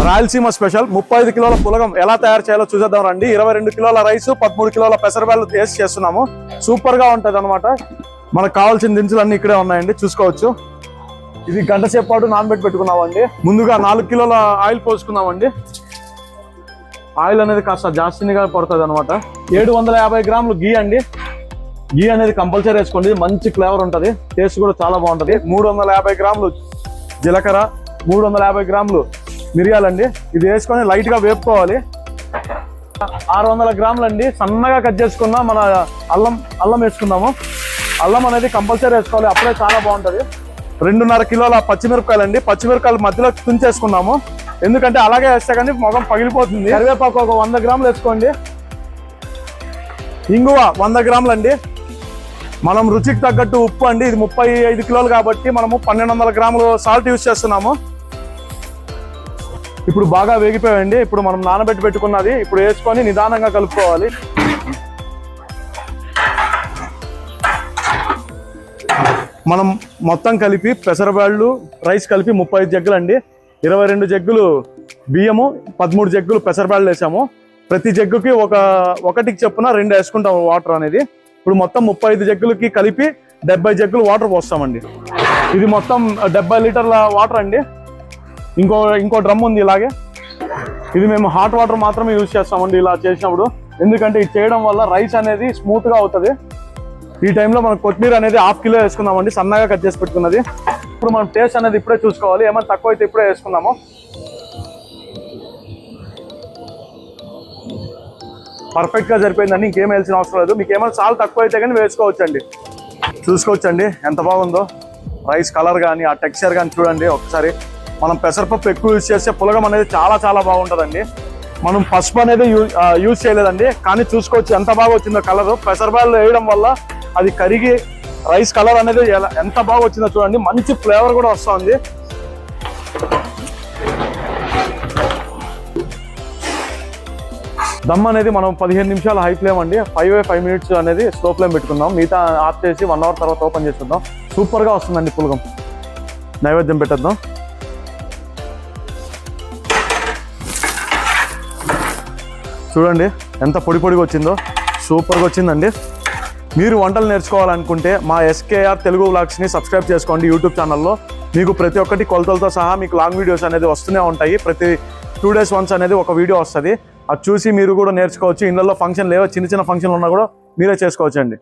Rayalaseema special 35 కిలోల పులగం ఎలా తయారు చేయాలో చూసేద్దాం రండి. 22 కిలోల రైస్, 13 కిలోల పెసరబ్యాళ్ళు వేసి చేస్తున్నాము. సూపర్ గా ఉంటది అనమాట. మనకు కావాల్సిన దినుసులు అన్ని ఇక్కడే ఉన్నాయండి, చూసుకోవచ్చు. ఇది గంట సేపు పాటు నానబెట్టి పెట్టుకున్నామండి. ముందుగా 4 కిలోల ఆయిల్ పోసుకున్నామండి. ఆయిల్ అనేది కాస్త జాస్తిగా పడుతుంది అనమాట. 750 గ్రాములు గీ అండి. గీ అనేది కంపల్సరీ వేసుకోండి, మంచి ఫ్లేవర్ ఉంటుంది, టేస్ట్ కూడా చాలా బాగుంటుంది. 350 గ్రాములు జీలకర్ర, 350 గ్రాములు మిరియాలండి. ఇది వేసుకొని లైట్ గా వేపుకోవాలి. 600 గ్రాములు అండి సన్నగా కట్ చేసుకున్న మన అల్లం వేసుకుందాము. అల్లం అనేది కంపల్సరీ వేసుకోవాలి, అప్పుడే చాలా బాగుంటుంది. 2.5 కిలోల పచ్చిమిరపకాయలు అండి. పచ్చిమిరపకాయలు మధ్యలో తుంచేసుకున్నాము, ఎందుకంటే అలాగే వేస్తే కానీ మొగం పగిలిపోతుంది. కరివేపాకు ఒక 100 గ్రాములు వేసుకోండి. ఇంగువ 100 గ్రాములు అండి. మనం రుచికి తగ్గట్టు ఉప్పు అండి. ఇది 35 కిలోలు కాబట్టి మనము 1200 గ్రాములు సాల్ట్ యూజ్ చేస్తున్నాము. ఇప్పుడు బాగా వేగిపోయండి. ఇప్పుడు మనం నానబెట్టి పెట్టుకున్నది ఇప్పుడు వేసుకొని నిదానంగా కలుపుకోవాలి. మనం మొత్తం కలిపి పెసరబ్యాళ్ళు రైస్ కలిపి 35 జగ్గులు అండి. 22 జగ్గులు బియ్యము, 13 జగ్గులు పెసరబ్యాళ్ళు వేసాము. ప్రతి జగ్గుకి ఒకటికి చెప్పున 2 వేసుకుంటాము వాటర్ అనేది. ఇప్పుడు మొత్తం 35 జగ్గులకి కలిపి 70 జగ్గులు వాటర్ పోస్తామండి. ఇది మొత్తం 70 లీటర్ల వాటర్ అండి. ఇంకో డ్రమ్ ఉంది ఇలాగే. ఇది మేము హాట్ వాటర్ మాత్రమే యూజ్ చేస్తామండి ఇలా చేసినప్పుడు, ఎందుకంటే ఇది చేయడం వల్ల రైస్ అనేది స్మూత్ గా అవుతుంది. ఈ టైంలో మనం కొత్తిమీర అనేది 1/2 కిలో వేసుకుందామండి, సన్నగా కట్ చేసి పెట్టుకున్నది. ఇప్పుడు మనం టేస్ట్ అనేది ఇప్పుడే చూసుకోవాలి, ఏమైనా తక్కువ అయితే ఇప్పుడే వేసుకుందాము. పర్ఫెక్ట్ గా సరిపోయిందండి, ఇంకేం వేయాల్సిన అవసరం లేదు. మీకు ఏమైనా చాలా తక్కువ అయితే కానీ వేసుకోవచ్చండి. చూసుకోవచ్చండి ఎంత బాగుందో రైస్ కలర్ కానీ ఆ టెక్స్చర్ కానీ చూడండి ఒకసారి. మనం పెసరపప్పు ఎక్కువ యూజ్ చేస్తే పులగం అనేది చాలా చాలా బాగుంటుందండి. మనం పసుపు అనేది యూజ్ చేయలేదండి, కానీ చూసుకోవచ్చు ఎంత బాగా వచ్చిందో కలర్. పెసరబ్యాళ్ళు వేయడం వల్ల అది కరిగి రైస్ కలర్ అనేది ఎంత బాగా వచ్చిందో చూడండి, మంచి ఫ్లేవర్ కూడా వస్తుంది. దమ్ అనేది మనం 15 నిమిషాలు హై ఫ్లేమ్ అండి, 5 మినిట్స్ అనేది స్లో ఫ్లేమ్ పెట్టుకుందాం. మిగతా ఆఫ్ చేసి 1 అవర్ తర్వాత ఓపెన్ చేసేద్దాం. సూపర్గా వస్తుందండి పులగం. నైవేద్యం పెట్టేద్దాం. చూడండి ఎంత పొడిగా వచ్చిందో, సూపర్గా వచ్చిందండి. మీరు వంటలు నేర్చుకోవాలనుకుంటే మా SKR తెలుగు వ్లాగ్స్ని సబ్స్క్రైబ్ చేసుకోండి యూట్యూబ్ ఛానల్లో. మీకు ప్రతి ఒక్కటి కొలతలతో సహా మీకు లాంగ్ వీడియోస్ అనేది వస్తూనే ఉంటాయి. ప్రతి 2 days వన్స్ అనేది ఒక వీడియో వస్తుంది, అది చూసి మీరు కూడా నేర్చుకోవచ్చు. ఇళ్ళల్లో ఫంక్షన్ లేవో చిన్న ఫంక్షన్లు ఉన్నా కూడా మీరే చేసుకోవచ్చు అండి.